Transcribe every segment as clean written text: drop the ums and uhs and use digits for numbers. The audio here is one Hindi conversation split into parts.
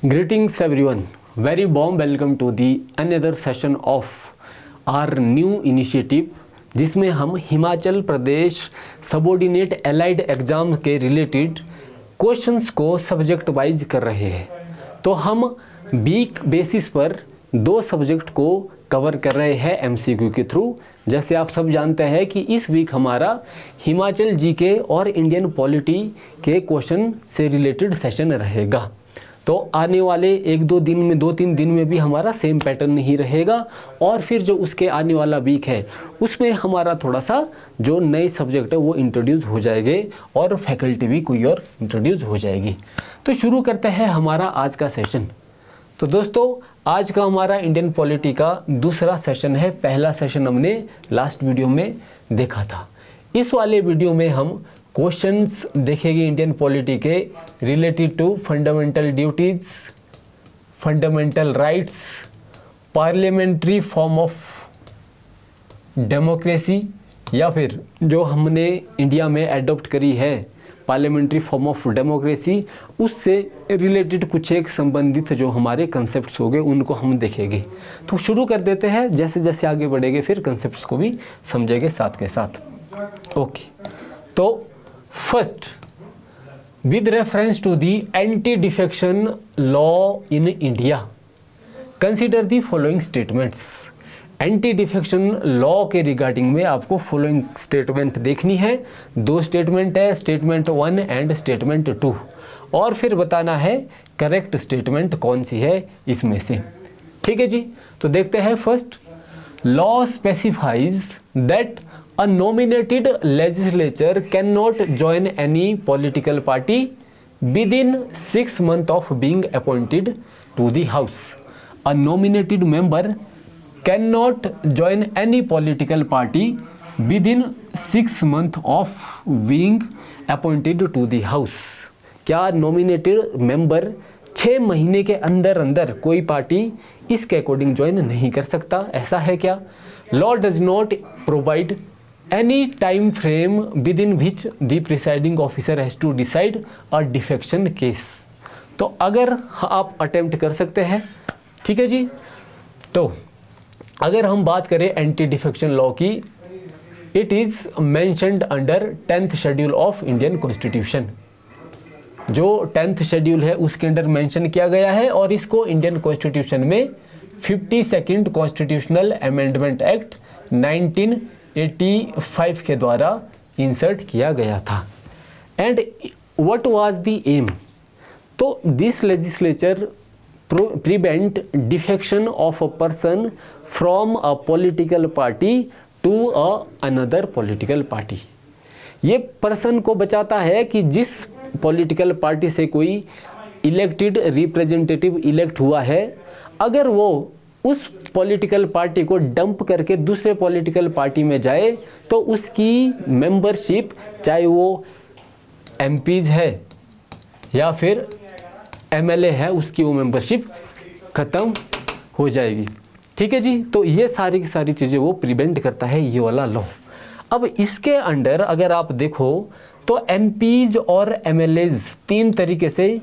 Greetings everyone, very warm welcome to the another session of our new initiative जिसमें हम Himachal Pradesh subordinate allied exam के रिलेटेड क्वेश्चंस को सब्जेक्ट वाइज कर रहे हैं। तो हम वीक बेसिस पर दो सब्जेक्ट को कवर कर रहे हैं एमसीक्यू के थ्रू। जैसे आप सब जानते हैं कि इस वीक हमारा हिमाचल जीके और इंडियन पॉलिटी के क्वेश्चन से रिलेटेड सेशन रहेगा। तो आने वाले एक दो तीन दिन में भी हमारा सेम पैटर्न ही रहेगा और फिर जो उसके आने वाला वीक है उसमें हमारा थोड़ा सा जो नए सब्जेक्ट है वो इंट्रोड्यूस हो जाएंगे और फैकल्टी भी कोई और इंट्रोड्यूस हो जाएगी। तो शुरू करते हैं हमारा आज का सेशन। तो दोस्तों आज का हमारा इंडियन पॉलिटी का दूसरा सेशन है। पहला सेशन हमने लास्ट वीडियो में देखा था। इस वाले वीडियो में हम क्वेश्चंस देखेंगे इंडियन पॉलिटी के related to fundamental duties, fundamental rights, parliamentary form of democracy या फिर जो हमने इंडिया में एडॉप्ट करी है पार्लियामेंट्री फॉर्म ऑफ डेमोक्रेसी, उससे रिलेटेड कुछ एक संबंधित जो हमारे कंसेप्ट्स हो गए उनको हम देखेंगे। तो शुरू कर देते हैं, जैसे जैसे आगे बढ़ेंगे फिर कंसेप्ट्स को भी समझेंगे साथ के साथ। ओके, तो first with reference to the anti-defection law in India, consider the following statements। Anti defection law के रिगार्डिंग में आपको फॉलोइंग स्टेटमेंट देखनी है। दो स्टेटमेंट है, स्टेटमेंट 1 एंड स्टेटमेंट 2, और फिर बताना है करेक्ट स्टेटमेंट कौन सी है इसमें से। ठीक है जी, तो देखते हैं। First, law specifies that A nominated legislature cannot join any political party within 6 months of being appointed to the House। A nominated member cannot join any political party within 6 months of being appointed to the House। क्या नॉमिनेटेड मेंबर 6 महीने के अंदर अंदर कोई पार्टी इसके अकॉर्डिंग ज्वाइन नहीं कर सकता? ऐसा है क्या? Law does not provide any time frame within which the presiding officer has to decide a defection case। तो अगर आप अटेम्प्ट कर सकते हैं, ठीक है जी। तो अगर हम बात करें एंटी डिफेक्शन लॉ की, it is mentioned under 10th schedule of Indian constitution. जो 10th शेड्यूल है उसके अंडर मेंशन किया गया है और इसको इंडियन कॉन्स्टिट्यूशन में 52nd कॉन्स्टिट्यूशनल अमेंडमेंट एक्ट 1985 के द्वारा इंसर्ट किया गया था। And what was the aim? तो this legislature prevent defection of a person from a political party to another political party. ये पर्सन को बचाता है कि जिस पॉलिटिकल पार्टी से कोई इलेक्टेड रिप्रेजेंटेटिव इलेक्ट हुआ है, अगर वो उस पॉलिटिकल पार्टी को डंप करके दूसरे पॉलिटिकल पार्टी में जाए तो उसकी मेंबरशिप, चाहे वो एमपीज है या फिर एमएलए है, उसकी वो मेंबरशिप ख़त्म हो जाएगी। ठीक है जी, तो ये सारी की सारी चीज़ें वो प्रिवेंट करता है ये वाला लॉ। अब इसके अंडर अगर आप देखो तो एमपीज और एमएलएज 3 तरीके से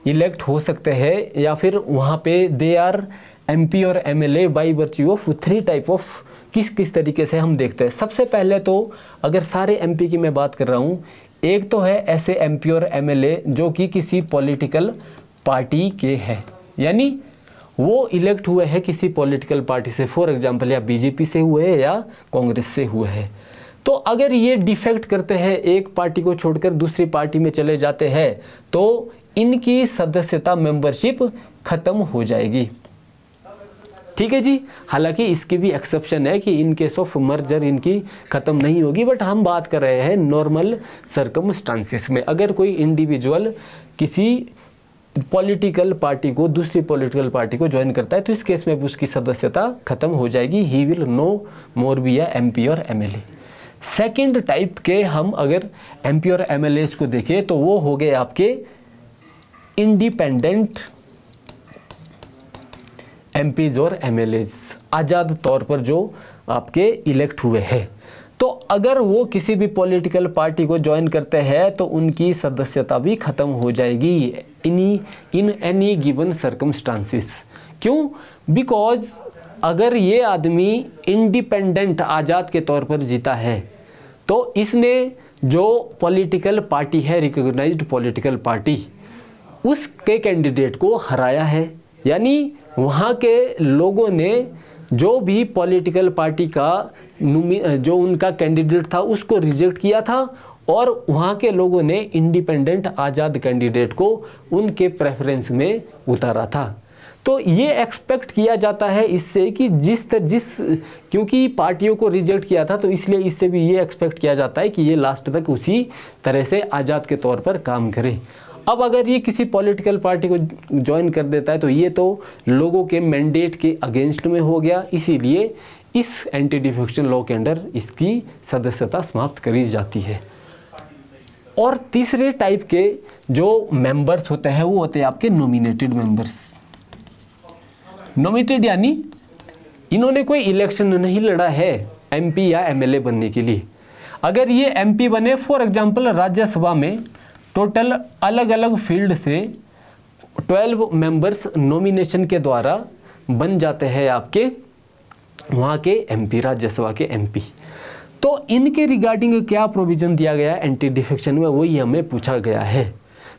इलेक्ट हो सकते हैं, या फिर वहाँ पे दे आर एमपी और MLA by virtue of 3 type of. किस तरीके से हम देखते हैं। सबसे पहले तो अगर सारे एमपी की मैं बात कर रहा हूँ, एक तो है ऐसे एमपी और एमएलए जो कि किसी पॉलिटिकल पार्टी के हैं, यानी वो इलेक्ट हुए हैं किसी पॉलिटिकल पार्टी से, फॉर एग्जांपल या बीजेपी से हुए हैं या कांग्रेस से हुए हैं। तो अगर ये डिफेक्ट करते हैं, एक पार्टी को छोड़कर दूसरी पार्टी में चले जाते हैं, तो इनकी सदस्यता मेंबरशिप खत्म हो जाएगी। ठीक है जी। हालांकि इसकी भी एक्सेप्शन है कि इन केस ऑफ मर्जर इनकी ख़त्म नहीं होगी, बट हम बात कर रहे हैं नॉर्मल सर्कमस्टांसेस में। अगर कोई इंडिविजुअल किसी पॉलिटिकल पार्टी को, दूसरी पॉलिटिकल पार्टी को ज्वाइन करता है, तो इस केस में भी उसकी सदस्यता खत्म हो जाएगी। He will no more be a MP और एमएलए। सेकेंड टाइप के हम अगर एमपी और एमएलए को देखें तो वो हो गए आपके इंडिपेंडेंट एमपीज और एमएलएज, आज़ाद तौर पर जो आपके इलेक्ट हुए हैं। तो अगर वो किसी भी पॉलिटिकल पार्टी को ज्वाइन करते हैं तो उनकी सदस्यता भी ख़त्म हो जाएगी। In any given circumstances. क्यों? बिकॉज अगर ये आदमी इंडिपेंडेंट आज़ाद के तौर पर जीता है तो इसने जो पॉलिटिकल पार्टी है, रिकॉग्नाइज्ड पॉलिटिकल पार्टी, उसके कैंडिडेट को हराया है। यानी वहाँ के लोगों ने जो भी पॉलिटिकल पार्टी का जो उनका कैंडिडेट था उसको रिजेक्ट किया था और वहाँ के लोगों ने इंडिपेंडेंट आज़ाद कैंडिडेट को उनके प्रेफरेंस में उतारा था। तो ये एक्सपेक्ट किया जाता है इससे कि क्योंकि पार्टियों को रिजेक्ट किया था तो इसलिए इससे भी ये एक्सपेक्ट किया जाता है कि ये लास्ट तक उसी तरह से आज़ाद के तौर पर काम करे। अब अगर ये किसी पॉलिटिकल पार्टी को ज्वाइन कर देता है तो ये तो लोगों के मैंडेट के अगेंस्ट में हो गया, इसीलिए इस एंटी डिफेक्शन लॉ के अंडर इसकी सदस्यता समाप्त करी जाती है। और तीसरे टाइप के जो मेंबर्स होते हैं वो होते हैं आपके नॉमिनेटेड मेंबर्स। नॉमिनेटेड यानी इन्होंने कोई इलेक्शन नहीं लड़ा है एमपी या एमएलए बनने के लिए। अगर ये एमपी बने, फॉर एग्जांपल राज्यसभा में टोटल अलग अलग फील्ड से 12 मेंबर्स नॉमिनेशन के द्वारा बन जाते हैं आपके वहाँ के एमपी, राज्यसभा के एमपी। तो इनके रिगार्डिंग क्या प्रोविज़न दिया गया है एंटी डिफेक्शन में, वही हमें पूछा गया है।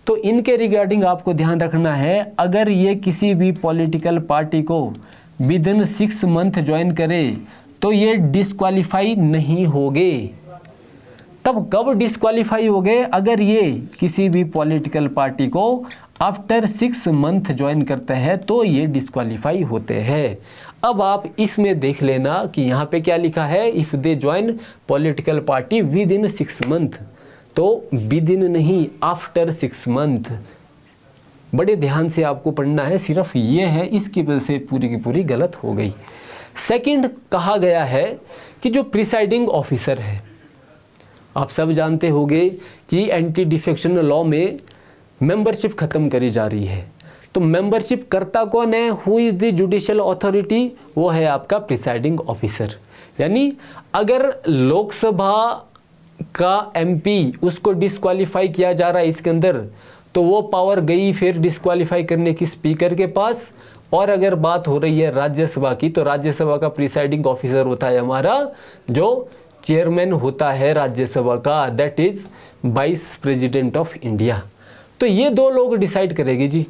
तो इनके रिगार्डिंग आपको ध्यान रखना है, अगर ये किसी भी पॉलिटिकल पार्टी को विदिन 6 मंथ ज्वाइन करे तो ये डिस्क्वालीफाई नहीं होगे। तब कब डिस्क्वालीफाई हो गए? अगर ये किसी भी पॉलिटिकल पार्टी को आफ्टर 6 मंथ ज्वाइन करते हैं तो ये डिस्क्वालीफाई होते हैं। अब आप इसमें देख लेना कि यहाँ पे क्या लिखा है, if they join political party with in 6 month, तो विद इन नहीं, आफ्टर 6 मंथ। बड़े ध्यान से आपको पढ़ना है, सिर्फ ये है, इसकी वजह से पूरी की पूरी गलत हो गई। सेकंड कहा गया है कि जो प्रिसाइडिंग ऑफिसर है, आप सब जानते होंगे कि एंटी डिफेक्शन लॉ में मेंबरशिप खत्म करी जा रही है। तो मेंबरशिप करता कौन है? Who is the judicial authority? वो है आपका प्रिसाइडिंग ऑफिसर। यानी अगर लोकसभा का एमपी उसको डिस्क्वालीफाई किया जा रहा है इसके अंदर, तो वो पावर गई फिर डिस्क्वालीफाई करने की स्पीकर के पास। और अगर बात हो रही है राज्यसभा की, तो राज्यसभा का प्रिसाइडिंग ऑफिसर होता है हमारा जो चेयरमैन होता है राज्यसभा का, that is vice president of India. तो ये दो लोग डिसाइड करेंगे जी,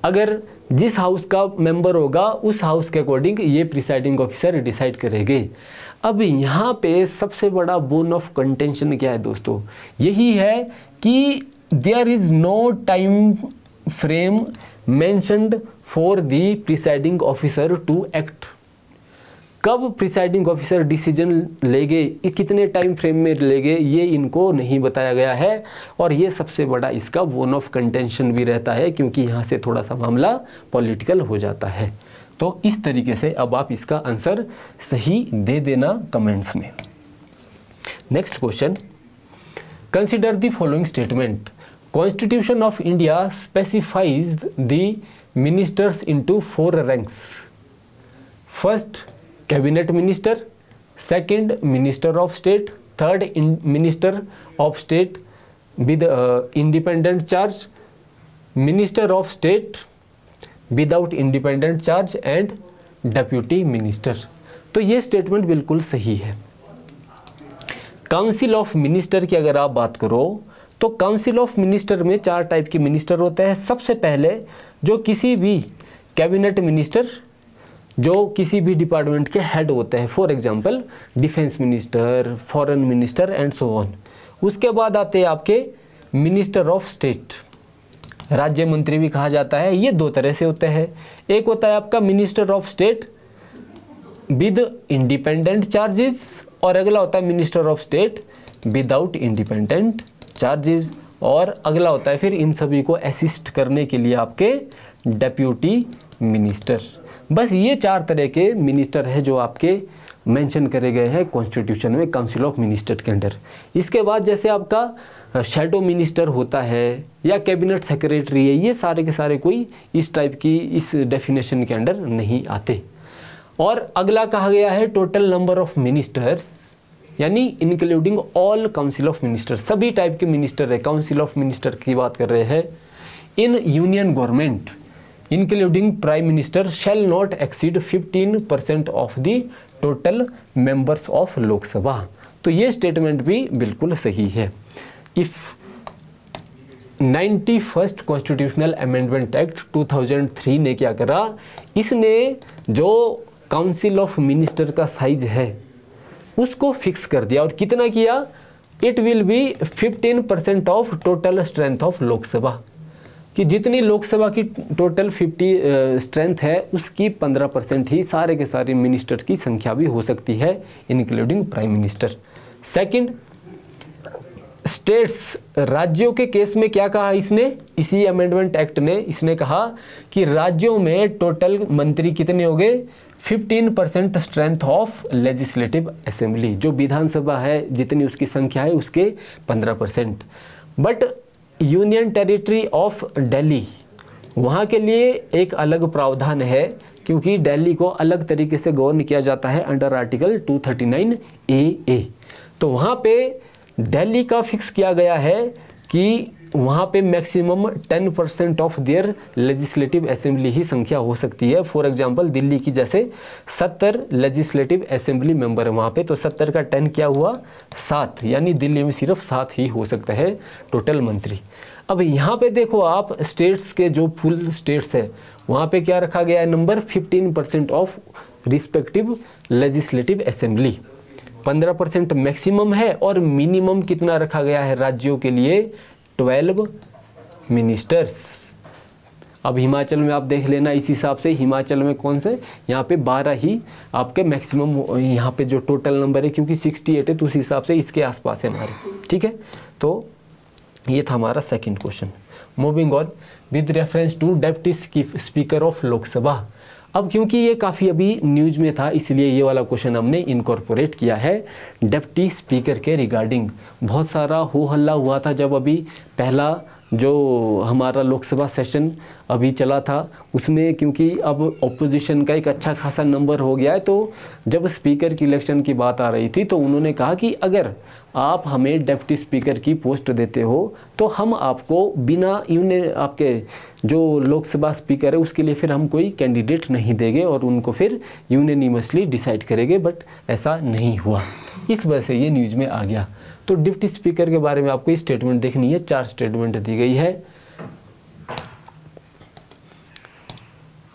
अगर जिस हाउस का मेंबर होगा उस हाउस के अकॉर्डिंग ये प्रिसाइडिंग ऑफिसर डिसाइड करेंगे। अब यहाँ पे सबसे बड़ा बोन ऑफ कंटेंशन क्या है दोस्तों? यही है कि there is no time frame mentioned for the presiding officer to act. कब प्रिसाइडिंग ऑफिसर डिसीजन लेंगे, कितने टाइम फ्रेम में लेंगे, ये इनको नहीं बताया गया है। और ये सबसे बड़ा इसका बोन ऑफ कंटेंशन भी रहता है, क्योंकि यहाँ से थोड़ा सा मामला पॉलिटिकल हो जाता है। तो इस तरीके से अब आप इसका आंसर सही दे देना कमेंट्स में। Next question, consider the following statement. Constitution of India specifies the ministers into 4 ranks. First cabinet minister, second minister of state, third minister of state with independent charge, minister of state without independent charge and deputy minister. तो ये स्टेटमेंट बिल्कुल सही है। काउंसिल ऑफ मिनिस्टर की अगर आप बात करो तो काउंसिल ऑफ मिनिस्टर में 4 टाइप के मिनिस्टर होते हैं। सबसे पहले जो किसी भी कैबिनेट मिनिस्टर जो किसी भी डिपार्टमेंट के हेड होते हैं, for example defence minister, foreign minister and so on. उसके बाद आते हैं आपके मिनिस्टर ऑफ स्टेट, राज्य मंत्री भी कहा जाता है। ये 2 तरह से होते हैं, एक होता है आपका minister of state with independent charges और अगला होता है minister of state without independent charges, और अगला होता है फिर इन सभी को असिस्ट करने के लिए आपके डेप्यूटी मिनिस्टर। बस ये 4 तरह के मिनिस्टर हैं जो आपके मेंशन करे गए हैं कॉन्स्टिट्यूशन में काउंसिल ऑफ मिनिस्टर के अंडर। इसके बाद जैसे आपका शैडो मिनिस्टर होता है या कैबिनेट सेक्रेटरी है, ये सारे के सारे कोई इस टाइप की इस डेफिनेशन के अंडर नहीं आते। और अगला कहा गया है टोटल नंबर ऑफ मिनिस्टर्स, यानी including all council of minister, सभी टाइप के मिनिस्टर है। काउंसिल ऑफ मिनिस्टर की बात कर रहे हैं, in union government including prime minister shall not exceed 15% of the total members of Lok Sabha. तो ये स्टेटमेंट भी बिल्कुल सही है। If 91st constitutional amendment act 2003 ने क्या करा, इसने जो काउंसिल ऑफ मिनिस्टर का साइज है उसको फिक्स कर दिया। और कितना किया, it will be 15% of total strength of Lok Sabha, कि जितनी लोकसभा की टोटल 50 स्ट्रेंथ है उसकी 15% ही सारे के सारे मिनिस्टर की संख्या भी हो सकती है, including prime minister. Second, states, राज्यों के केस में क्या कहा इसने, इसी अमेंडमेंट एक्ट ने इसने कहा कि राज्यों में टोटल मंत्री कितने हो गए, 15% स्ट्रेंथ ऑफ लेजिस्लेटिव असेंबली, जो विधानसभा है जितनी उसकी संख्या है उसके 15%। But union territory of Delhi, वहाँ के लिए एक अलग प्रावधान है, क्योंकि दिल्ली को अलग तरीके से गवर्न किया जाता है अंडर आर्टिकल 239AA। तो वहाँ पे दिल्ली का फिक्स किया गया है कि वहाँ पे maximum 10% of their legislative assembly ही संख्या हो सकती है। फॉर एग्जांपल दिल्ली की जैसे 70 लेजिस्लेटिव असेंबली मेंबर है वहाँ पे, तो 70 का 10 क्या हुआ, 7, यानी दिल्ली में सिर्फ 7 ही हो सकता है टोटल मंत्री। अब यहाँ पे देखो आप, स्टेट्स के जो फुल स्टेट्स है वहाँ पे क्या रखा गया है number, 15% of respective legislative assembly, 15% maximum है। और मिनिमम कितना रखा गया है राज्यों के लिए, 12 मिनिस्टर्स। अब हिमाचल में आप देख लेना, इस हिसाब से हिमाचल में कौन से, यहाँ पे 12 ही आपके मैक्सिमम, यहाँ पे जो टोटल नंबर है क्योंकि 68 है तो उस हिसाब से इसके आसपास है हमारे, ठीक है। तो ये था हमारा second question. Moving on with reference to deputy speaker of Lok Sabha. अब क्योंकि ये काफ़ी अभी न्यूज़ में था इसलिए ये वाला क्वेश्चन हमने इनकॉर्पोरेट किया है। डेप्टी स्पीकर के रिगार्डिंग बहुत सारा हो हल्ला हुआ था जब अभी पहला जो हमारा लोकसभा सेशन अभी चला था उसमें, क्योंकि अब ऑपोजिशन का एक अच्छा खासा नंबर हो गया है, तो जब स्पीकर की इलेक्शन की बात आ रही थी तो उन्होंने कहा कि अगर आप हमें डेप्टी स्पीकर की पोस्ट देते हो तो हम आपको बिना यूनियन, आपके जो लोकसभा स्पीकर है उसके लिए फिर हम कोई कैंडिडेट नहीं देंगे और उनको फिर यूनियनिमसली डिसाइड करेंगे। बट ऐसा नहीं हुआ, इस वजह से ये न्यूज़ में आ गया। तो डिप्टी स्पीकर के बारे में आपको ये स्टेटमेंट देखनी है, 4 स्टेटमेंट दी गई है।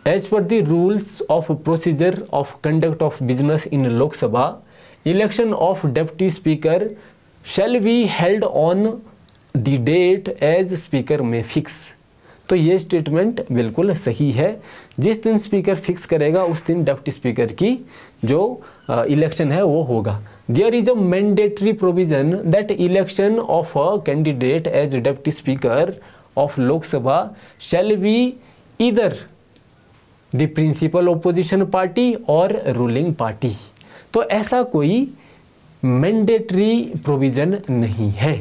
As per the rules of procedure of conduct of business in Lok Sabha, election of deputy speaker shall be held on the date as speaker में फिक्स। तो ये स्टेटमेंट बिल्कुल सही है। जिस दिन स्पीकर फिक्स करेगा उस दिन डेप्टी स्पीकर की जो इलेक्शन है वो होगा। There is a mandatory provision that election of a candidate as deputy speaker of Lok Sabha shall be either the principal opposition party or ruling party। तो ऐसा कोई मैंडेटरी प्रोविज़न नहीं है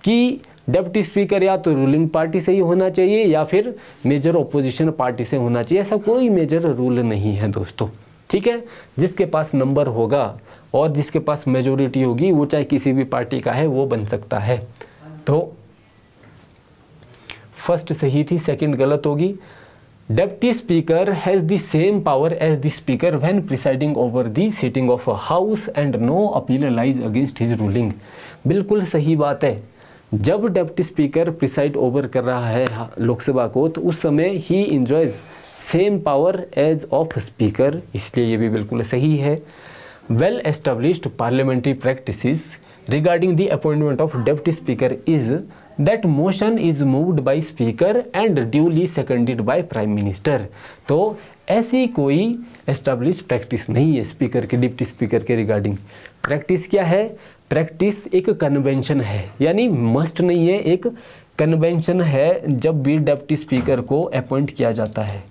कि डेप्टी स्पीकर या तो रूलिंग पार्टी से ही होना चाहिए या फिर मेजर ओपोजिशन पार्टी से होना चाहिए, ऐसा कोई मेजर रूल नहीं है दोस्तों, ठीक है। जिसके पास नंबर होगा और जिसके पास मेजोरिटी होगी वो चाहे किसी भी पार्टी का है वो बन सकता है। तो फर्स्ट सही थी, सेकंड गलत होगी। Deputy speaker has the same power as the speaker when presiding over the sitting of a house and no appeal lies against his ruling. बिल्कुल सही बात है। जब डेप्टी स्पीकर प्रिसाइड ओवर कर रहा है लोकसभा को तो उस समय ही enjoys same power as of speaker, इसलिए ये भी बिल्कुल सही है। Well established parliamentary practices regarding the appointment of deputy speaker is that motion is moved by speaker and duly seconded by prime minister. तो ऐसी कोई एस्टेब्लिश प्रैक्टिस नहीं है स्पीकर के, डिप्टी स्पीकर के रिगार्डिंग। प्रैक्टिस क्या है? प्रैक्टिस एक कन्वेंशन है, यानी मस्ट नहीं है, एक कन्वेंशन है जब भी डेप्टी स्पीकर को अपॉइंट किया जाता है।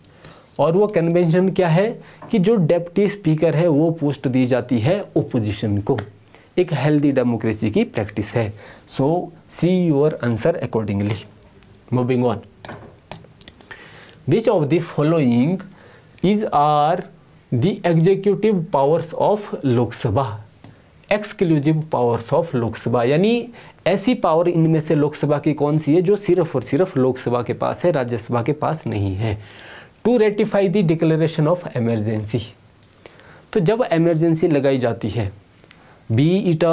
और वो कन्वेंशन क्या है कि जो डेप्टी स्पीकर है वो पोस्ट दी जाती है ओपोजिशन को। एक हेल्दी डेमोक्रेसी की प्रैक्टिस है। So see your answer accordingly. Moving on, which of the following is are the executive powers of Lok Sabha? Exclusive powers of Lok Sabha, यानी ऐसी पावर इनमें से लोकसभा की कौन सी है जो सिर्फ और सिर्फ लोकसभा के पास है, राज्यसभा के पास नहीं है। To ratify the declaration of emergency, तो जब इमरजेंसी लगाई जाती है, be it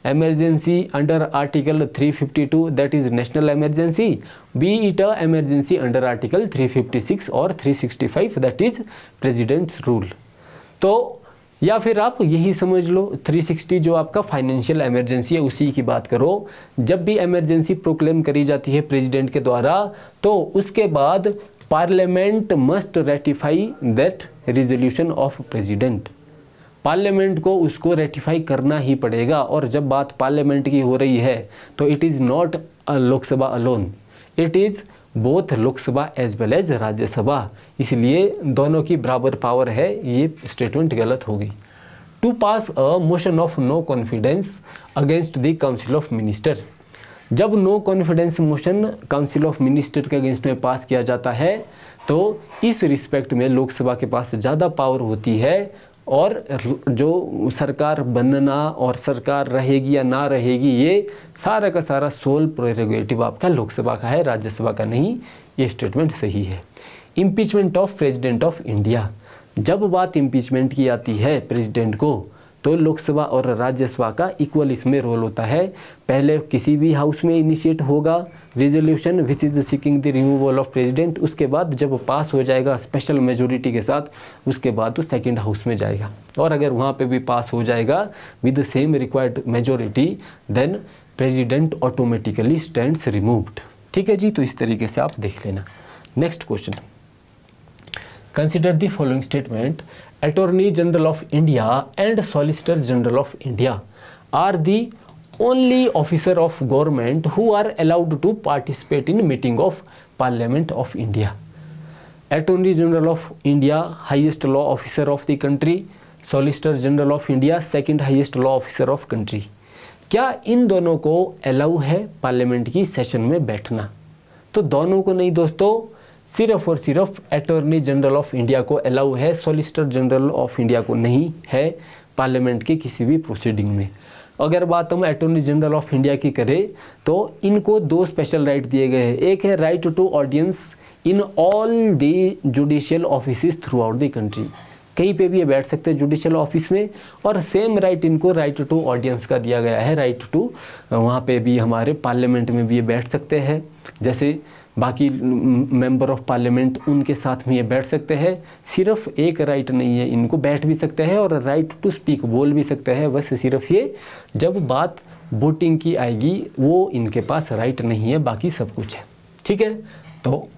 emergency under article 352 that is national emergency, be it a emergency under article 356 और 365 that is president's rule। तो या फिर आप यही समझ लो 360 जो आपका फाइनेंशियल इमरजेंसी है उसी की बात करो। जब भी इमरजेंसी प्रोक्लेम करी जाती है प्रेसिडेंट के द्वारा तो उसके बाद parliament must ratify that resolution of president, parliament को उसको रेटिफाई करना ही पड़ेगा। और जब बात पार्लियामेंट की हो रही है तो it is not a Lok Sabha alone, it is both Lok Sabha as well as Rajya Sabha, इसलिए दोनों की बराबर पावर है, ये स्टेटमेंट गलत होगी। To pass a motion of no confidence against the council of minister, जब no confidence motion council of minister के अगेंस्ट में पास किया जाता है तो इस रिस्पेक्ट में लोकसभा के पास ज़्यादा पावर होती है और जो सरकार बनना और सरकार रहेगी या ना रहेगी ये सारा का सारा सोल प्रेरोगेटिव आपका लोकसभा का है, राज्यसभा का नहीं। ये स्टेटमेंट सही है। Impeachment of president of India, जब बात इम्पीचमेंट की आती है प्रेसिडेंट को तो लोकसभा और राज्यसभा का इक्वल इसमें रोल होता है। पहले किसी भी हाउस में इनिशिएट होगा resolution which is seeking the removal of president, उसके बाद जब पास हो जाएगा स्पेशल मेजोरिटी के साथ उसके बाद तो सेकंड हाउस में जाएगा, और अगर वहाँ पे भी पास हो जाएगा with the same required majority then president automatically stands removed. ठीक है जी, तो इस तरीके से आप देख लेना। Next question, consider the following statement, Attorney General of India and Solicitor General of India are the only officer of government who are allowed to participate in meeting of Parliament of India. Attorney General of India, highest law officer of the country, Solicitor General of India, second highest law officer of country. क्या इन दोनों को अलाउ है पार्लियामेंट की सेशन में बैठना? तो दोनों को नहीं दोस्तों, सिर्फ और सिर्फ अटॉर्नी जनरल ऑफ इंडिया को अलाउ है, सॉलिसिटर जनरल ऑफ इंडिया को नहीं है पार्लियामेंट के किसी भी प्रोसीडिंग में। अगर बात हम अटॉर्नी जनरल ऑफ इंडिया की करें तो इनको दो स्पेशल राइट दिए गए हैं। एक है right to audience in all the judicial offices throughout the country, कहीं पे भी ये बैठ सकते हैं जुडिशियल ऑफिस में, और सेम राइट इनको राइट टू ऑडियंस का दिया गया है, राइट टू वहाँ पे भी हमारे पार्लियामेंट में भी ये बैठ सकते हैं, जैसे बाकी मेंबर ऑफ पार्लियामेंट उनके साथ में ये बैठ सकते हैं। सिर्फ एक राइट नहीं है, इनको बैठ भी सकते हैं और राइट टू स्पीक बोल भी सकते हैं, बस सिर्फ ये जब बात वोटिंग की आएगी वो इनके पास राइट नहीं है, बाकी सब कुछ है। ठीक है, तो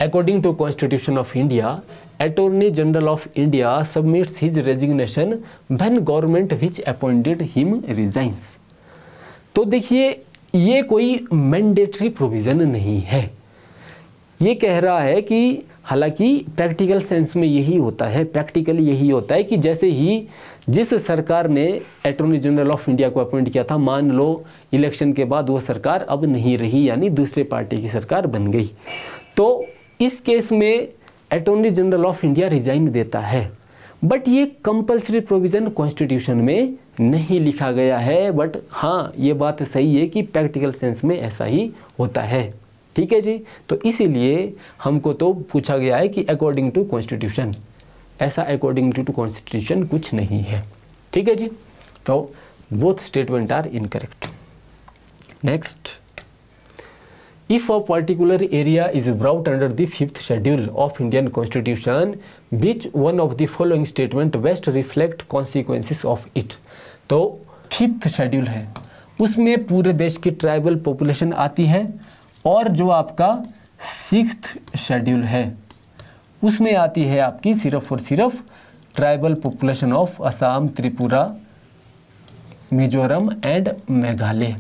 according to constitution of India attorney general of India submits his resignation when government which appointed him resigns. तो देखिए ये कोई मैंडेटरी प्रोविज़न नहीं है, ये कह रहा है कि हालांकि प्रैक्टिकल सेंस में यही होता है, प्रैक्टिकली यही होता है कि जैसे ही जिस सरकार ने अटॉर्नी जनरल ऑफ इंडिया को अपॉइंट किया था, मान लो इलेक्शन के बाद वो सरकार अब नहीं रही यानी दूसरे पार्टी की सरकार बन गई, तो इस केस में attorney general of India resign देता है। बट ये कंपल्सरी प्रोविज़न कॉन्स्टिट्यूशन में नहीं लिखा गया है, बट हाँ ये बात सही है कि प्रैक्टिकल सेंस में ऐसा ही होता है। ठीक है जी, तो इसीलिए हमको तो पूछा गया है कि अकॉर्डिंग टू कॉन्स्टिट्यूशन, ऐसा अकॉर्डिंग टू कॉन्स्टिट्यूशन कुछ नहीं है। ठीक है जी, तो both statement are incorrect. Next, if a particular area is brought under the 5th schedule of Indian Constitution, which one of the following statement best reflect consequences of it? तो 5th शेड्यूल है, उसमें पूरे देश की ट्राइबल पॉपुलेशन आती है, और जो आपका 6th शेड्यूल है उसमें आती है आपकी सिर्फ और सिर्फ tribal population of Assam, Tripura, Mizoram and Meghalaya.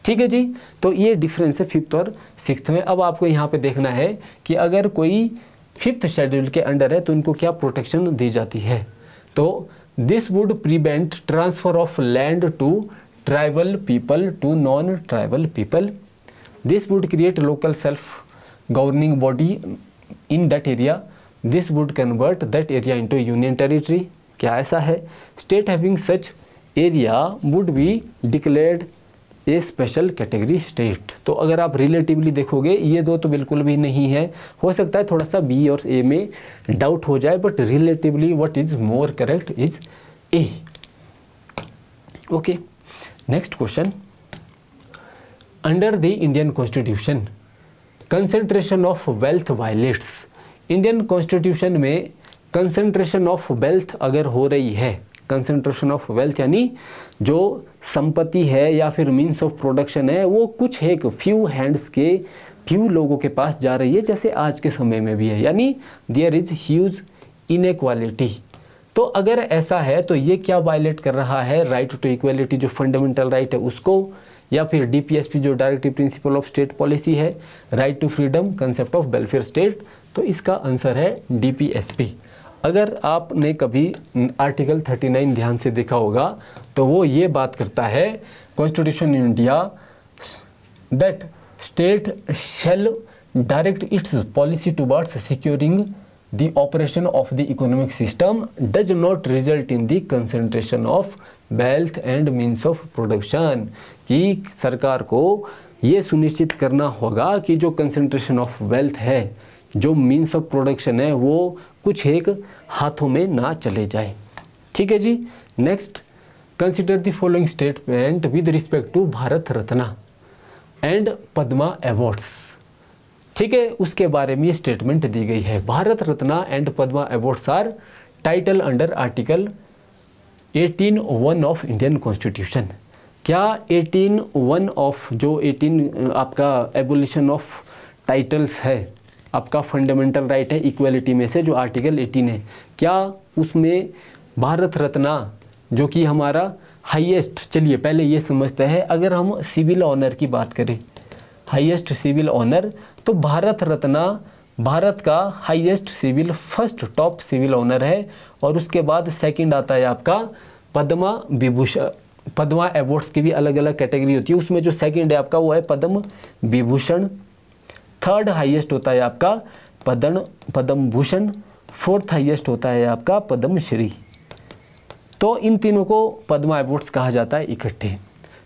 ठीक है जी, तो ये डिफरेंस है 5th और 6th में। अब आपको यहाँ पे देखना है कि अगर कोई 5th शेड्यूल के अंडर है तो उनको क्या प्रोटेक्शन दी जाती है। तो this would prevent transfer of land to tribal people to non tribal people, this would create local self governing body in that area, this would convert that area into union territory, क्या ऐसा है? State having such area would be declared a special category state. तो अगर आप रिलेटिवली देखोगे ये दो तो बिल्कुल भी नहीं है, हो सकता है थोड़ा सा बी और ए में डाउट हो जाए, but relatively what is more correct is a. Okay, next question, under the Indian constitution concentration of wealth violets. Indian constitution में कंसेंट्रेशन ऑफ वेल्थ अगर हो रही है, कंसेंट्रेशन ऑफ वेल्थ यानी जो संपत्ति है या फिर मीन्स ऑफ प्रोडक्शन है वो कुछ एक फ्यू हैंड्स के फ्यू लोगों के पास जा रही है, जैसे आज के समय में भी है, यानी देयर इज ह्यूज इनइक्वालिटी। तो अगर ऐसा है तो ये क्या वायलेट कर रहा है? राइट टू इक्वालिटी जो फंडामेंटल राइट है उसको, या फिर डीपीएसपी जो directive principle of state policy है, right to freedom, concept of welfare state. तो इसका आंसर है डीपीएसपी। अगर आपने कभी आर्टिकल 39 ध्यान से देखा होगा तो वो ये बात करता है, constitution India that state shell direct it's policy towards securing the operation of the economic system does not result in the concentration of wealth and means of production. कि सरकार को ये सुनिश्चित करना होगा कि जो कंसेंट्रेशन ऑफ वेल्थ है, जो मीन्स ऑफ प्रोडक्शन है, वो कुछ एक हाथों में ना चले जाए। ठीक है जी। Next, consider the following statement with respect to Bharat Ratna and Padma awards. ठीक है, उसके बारे में ये स्टेटमेंट दी गई है। Bharat Ratna and Padma awards are title under article 18(1) of Indian constitution. क्या 18(1) ऑफ जो 18 आपका एबोलिशन ऑफ टाइटल्स है, आपका फंडामेंटल राइट है इक्वलिटी में से जो आर्टिकल 18 है, क्या उसमें भारत रत्ना जो कि हमारा हाईएस्ट, चलिए पहले ये समझते हैं, अगर हम सिविल ऑनर की बात करें, हाईएस्ट सिविल ऑनर, तो भारत रत्ना भारत का highest civil first top civil honour है, और उसके बाद सेकंड आता है आपका पद्मा विभूषण। पद्मा अवार्ड्स की भी अलग अलग कैटेगरी होती है, उसमें जो सेकंड है आपका वो है पद्म विभूषण, थर्ड हाईएस्ट होता है आपका पद्म भूषण, फोर्थ हाईएस्ट होता है आपका पद्म श्री। तो इन तीनों को पद्मा अवार्ड्स कहा जाता है इकट्ठे।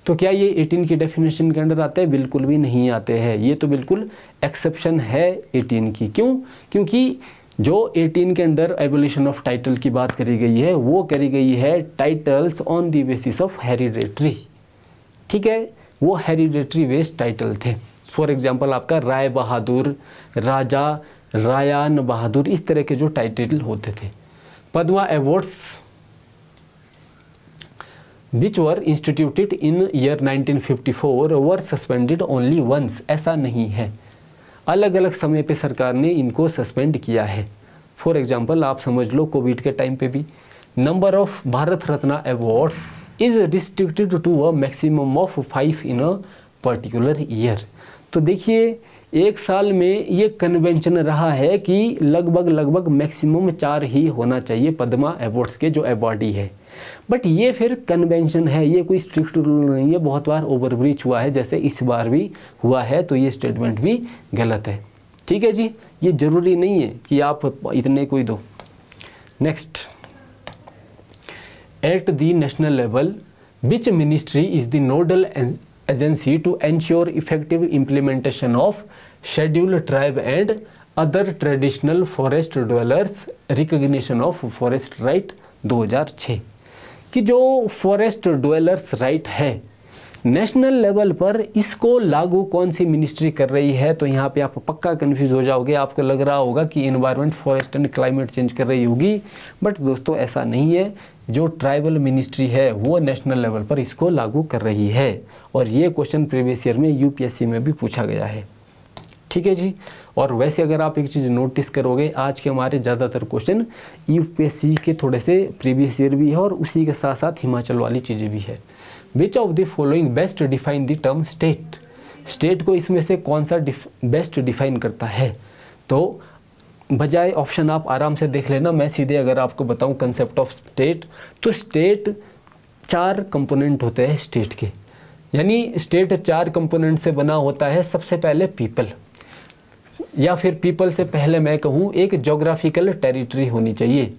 तो क्या ये 18 की डेफिनेशन के अंडर आते हैं? बिल्कुल भी नहीं आते हैं, ये तो बिल्कुल एक्सेप्शन है 18 की। क्यों? क्योंकि जो 18 के अंदर एबोलिशन ऑफ टाइटल की बात करी गई है वो करी गई है titles on the basis of hereditary. ठीक है, वो हेरिडेटरी बेस्ड टाइटल थे। फॉर एग्जाम्पल आपका राय बहादुर, राजा रायान बहादुर, इस तरह के जो टाइटल होते थे। Padma awards which were instituted in year 1954 were suspended only once। ऐसा नहीं है, अलग अलग समय पे सरकार ने इनको सस्पेंड किया है। फॉर एग्जांपल आप समझ लो कोविड के टाइम पे भी number of Bharat Ratna awards is restricted to a maximum of 5 in a particular year. तो देखिए एक साल में ये कन्वेंशन रहा है कि लगभग मैक्सिमम 4 ही होना चाहिए पद्मा अवार्ड्स के जो अवार्डी है, बट ये फिर कन्वेंशन है, ये कोई स्ट्रिक्ट रूल नहीं है। बहुत बार ओवर ब्रीच हुआ है, जैसे इस बार भी हुआ है, तो ये स्टेटमेंट भी गलत है। ठीक है जी, ये ज़रूरी नहीं है कि आप इतने कोई दो। Next, at the national level which ministry is the nodal agency to ensure effective implementation of scheduled tribe and other traditional forest dwellers recognition of forest right 2006। कि जो फॉरेस्ट ड्वेलर्स राइट है नेशनल लेवल पर, इसको लागू कौन सी मिनिस्ट्री कर रही है? तो यहाँ पे आप पक्का कंफ्यूज हो जाओगे, आपको लग रहा होगा कि environment, forest and climate change कर रही होगी, बट दोस्तों ऐसा नहीं है। जो ट्राइबल मिनिस्ट्री है वो नेशनल लेवल पर इसको लागू कर रही है, और ये क्वेश्चन प्रीवियस ईयर में यूपीएससी में भी पूछा गया है। ठीक है जी। और वैसे अगर आप एक चीज़ नोटिस करोगे, आज के हमारे ज़्यादातर क्वेश्चन यूपीएससी के थोड़े से प्रीवियस ईयर भी है, और उसी के साथ साथ हिमाचल वाली चीज़ें भी है। विच of the following best define the term state. State को इसमें से कौन सा बेस्ट डिफाइन करता है? तो बजाय ऑप्शन आप आराम से देख लेना, मैं सीधे अगर आपको बताऊं कंसेप्ट ऑफ स्टेट, तो स्टेट 4 कंपोनेंट होते हैं स्टेट के, यानी स्टेट 4 कंपोनेंट से बना होता है। सबसे पहले पीपल, या फिर पीपल से पहले मैं कहूँ एक जोग्राफिकल टेरिटरी होनी चाहिए,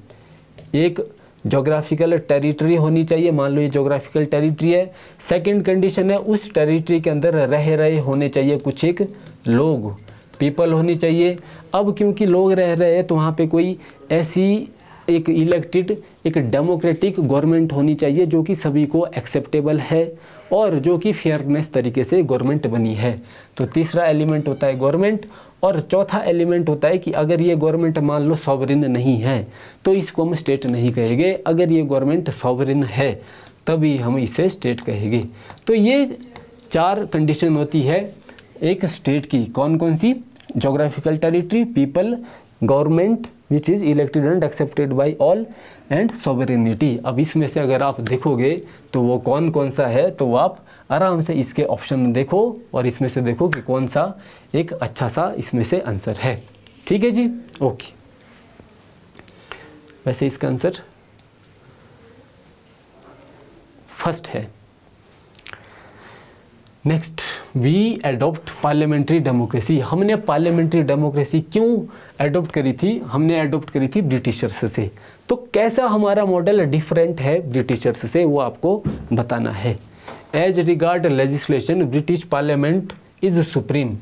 एक जोग्राफिकल टेरिटरी होनी चाहिए, मान लो ये जोग्राफिकल टेरिटरी है। सेकंड कंडीशन है उस टेरिटरी के अंदर रह रहे होने चाहिए कुछ एक लोग, पीपल होनी चाहिए। अब क्योंकि लोग रह रहे हैं तो वहाँ पे कोई ऐसी एक इलेक्टेड एक डेमोक्रेटिक गवर्नमेंट होनी चाहिए जो कि सभी को एक्सेप्टेबल है और जो कि फेयरनेस तरीके से गवर्नमेंट बनी है। तो तीसरा एलिमेंट होता है गवर्नमेंट। और चौथा एलिमेंट होता है कि अगर ये गवर्नमेंट मान लो सॉवरिन नहीं है तो इसको हम स्टेट नहीं कहेंगे, अगर ये गवर्नमेंट सॉवरिन है तभी हम इसे स्टेट कहेंगे। तो ये 4 कंडीशन होती है एक स्टेट की। कौन कौन सी? Geographical territory, people, government which is elected and accepted by all, and sovereignty. अब इसमें से अगर आप देखोगे तो वो कौन कौन सा है तो वो आप आराम से इसके ऑप्शन देखो और इसमें से देखो कि कौन सा एक अच्छा सा इसमें से आंसर है। ठीक है जी, ओके। वैसे इसका आंसर फर्स्ट है। Next, we adopt parliamentary democracy. हमने पार्लियामेंट्री डेमोक्रेसी क्यों एडॉप्ट करी थी? हमने एडॉप्ट करी थी ब्रिटिशर्स से। तो कैसा हमारा मॉडल डिफरेंट है ब्रिटिशर्स से वो आपको बताना है। As regard legislation British parliament is supreme.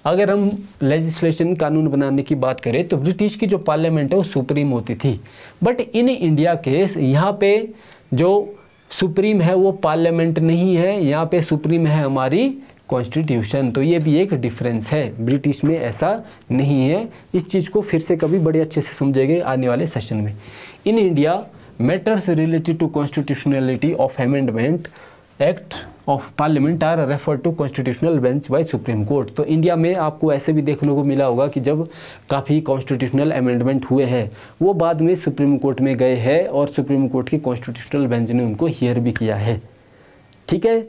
अगर हम लेजिस्लेशन कानून बनाने की बात करें तो ब्रिटिश की जो पार्लियामेंट है वो सुप्रीम होती थी। बट इन इंडिया केस यहाँ पे जो सुप्रीम है वो पार्लियामेंट नहीं है, यहाँ पे सुप्रीम है हमारी कॉन्स्टिट्यूशन। तो ये भी एक डिफरेंस है, ब्रिटिश में ऐसा नहीं है। इस चीज़ को फिर से कभी बड़े अच्छे से समझेंगे आने वाले सेशन में। In India matters related to constitutionality of amendment act of parliament are refer to constitutional bench by supreme court. तो इंडिया में आपको ऐसे भी देखने को मिला होगा कि जब काफ़ी कॉन्स्टिट्यूशनल अमेंडमेंट हुए हैं वो बाद में सुप्रीम कोर्ट में गए हैं और सुप्रीम कोर्ट की कॉन्स्टिट्यूशनल बेंच ने उनको हियर भी किया है। ठीक है,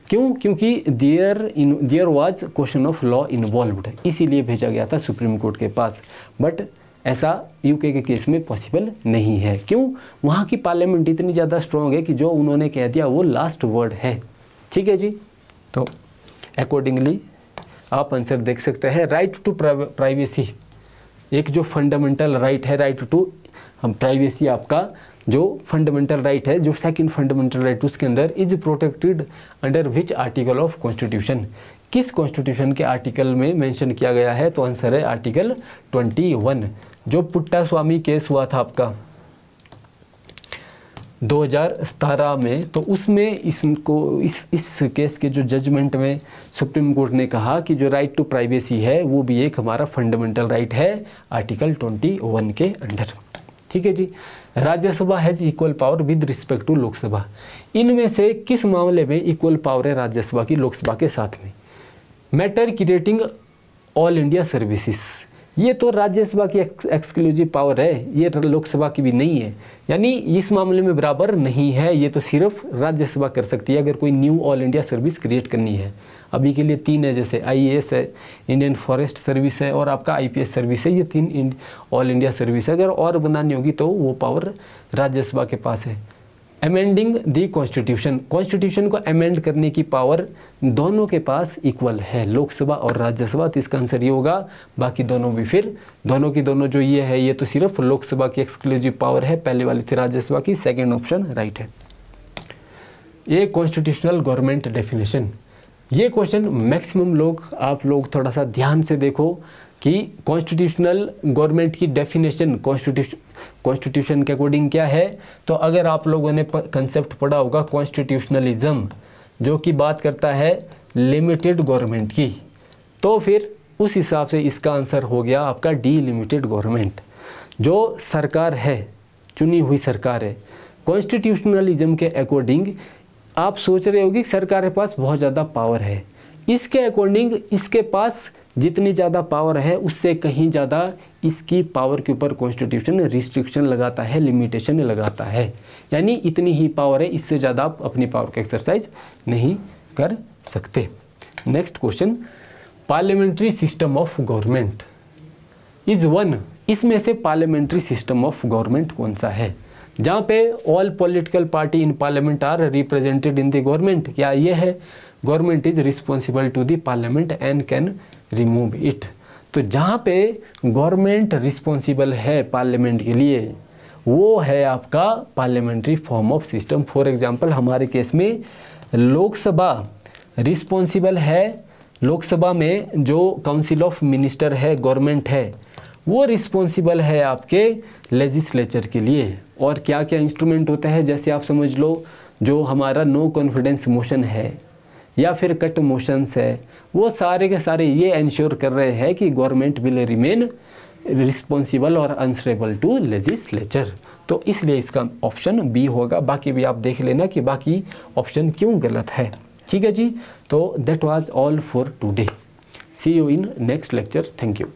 क्यों? क्योंकि there was question of law involved, इसीलिए भेजा गया था सुप्रीम कोर्ट के पास। बट ऐसा यूके के केस में पॉसिबल नहीं है। क्यों? वहाँ की पार्लियामेंट इतनी ज़्यादा स्ट्रॉन्ग है कि जो उन्होंने कह दिया वो लास्ट वर्ड है। ठीक है जी, तो अकॉर्डिंगली आप आंसर देख सकते हैं। राइट टू प्राइवेसी एक जो फंडामेंटल राइट है, राइट टू प्राइवेसी आपका जो फंडामेंटल राइट है, जो सेकंड फंडामेंटल राइट उसके अंदर is protected under which article of constitution. किस कॉन्स्टिट्यूशन के आर्टिकल में मेंशन किया गया है? तो आंसर है आर्टिकल 21। जो पुट्टा स्वामी केस हुआ था आपका 2017 में, तो उसमें इसको इस केस के जो जजमेंट में सुप्रीम कोर्ट ने कहा कि जो राइट टू प्राइवेसी है वो भी एक हमारा फंडामेंटल राइट है आर्टिकल 21 के अंडर। ठीक है जी। Rajya Sabha has equal power with respect to Lok Sabha. इनमें से किस मामले में इक्वल पावर है राज्यसभा की लोकसभा के साथ में? Matter creating all India services, ये तो राज्यसभा की एक्सक्लूसिव पावर है, ये लोकसभा की भी नहीं है, यानी इस मामले में बराबर नहीं है। ये तो सिर्फ राज्यसभा कर सकती है अगर कोई knew all India service create करनी है। अभी के लिए 3 है, जैसे IAS है, इंडियन फॉरेस्ट सर्विस है और आपका IPS सर्विस है। ये 3 ऑल इंडिया सर्विस है। अगर और बनानी होगी तो वो पावर राज्यसभा के पास है। अमेंडिंग दी कॉन्स्टिट्यूशन, कॉन्स्टिट्यूशन को अमेंड करने की पावर दोनों के पास इक्वल है, लोकसभा और राज्यसभा। तो इसका आंसर ये होगा। बाकी दोनों भी फिर दोनों की दोनों जो ये है ये तो सिर्फ लोकसभा की एक्सक्लूसिव पावर है, पहले वाली थी राज्यसभा की। सेकेंड ऑप्शन राइट है। ये कॉन्स्टिट्यूशनल गवर्नमेंट डेफिनेशन, ये क्वेश्चन मैक्सिमम आप लोग थोड़ा सा ध्यान से देखो कि कॉन्स्टिट्यूशनल गवर्नमेंट की डेफिनेशन कॉन्स्टिट्यूशन के अकॉर्डिंग क्या है। तो अगर आप लोगों ने कंसेप्ट पढ़ा होगा कॉन्स्टिट्यूशनलिज्म, जो कि बात करता है लिमिटेड गवर्नमेंट की, तो फिर उस हिसाब से इसका आंसर हो गया आपका डीलिमिटेड गवर्नमेंट। जो सरकार है, चुनी हुई सरकार है, कॉन्स्टिट्यूशनलिज्म के अकॉर्डिंग आप सोच रहे होगी सरकार के पास बहुत ज़्यादा पावर है। इसके अकॉर्डिंग इसके पास जितनी ज़्यादा पावर है उससे कहीं ज़्यादा इसकी पावर के ऊपर कॉन्स्टिट्यूशन रिस्ट्रिक्शन लगाता है, लिमिटेशन लगाता है। यानी इतनी ही पावर है, इससे ज़्यादा आप अपनी पावर का एक्सरसाइज नहीं कर सकते। Next question, parliamentary system of government is one. इसमें से पार्लियामेंट्री सिस्टम ऑफ गवर्नमेंट कौन सा है जहाँ पे all political party in parliament are represented in the government? क्या ये है government is responsible to the parliament and can remove it? तो जहाँ पे गवर्नमेंट रिस्पॉन्सिबल है पार्लियामेंट के लिए वो है आपका parliamentary form of system. For example हमारे केस में लोकसभा रिस्पॉन्सिबल है, लोकसभा में जो काउंसिल ऑफ मिनिस्टर है, गवर्नमेंट है, वो रिस्पॉन्सिबल है आपके लेजिस्लेचर के लिए। और क्या क्या इंस्ट्रूमेंट होता है, जैसे आप समझ लो जो हमारा नो कॉन्फिडेंस मोशन है या फिर कट मोशंस है, वो सारे के सारे ये इंश्योर कर रहे हैं कि गवर्नमेंट विल रिमेन रिस्पॉन्सिबल और आंसरेबल टू लेजिस्लेचर। तो इसलिए इसका ऑप्शन बी होगा। बाकी भी आप देख लेना कि बाकी ऑप्शन क्यों गलत है। ठीक है जी, तो that was all for today. See you in next lecture. Thank you.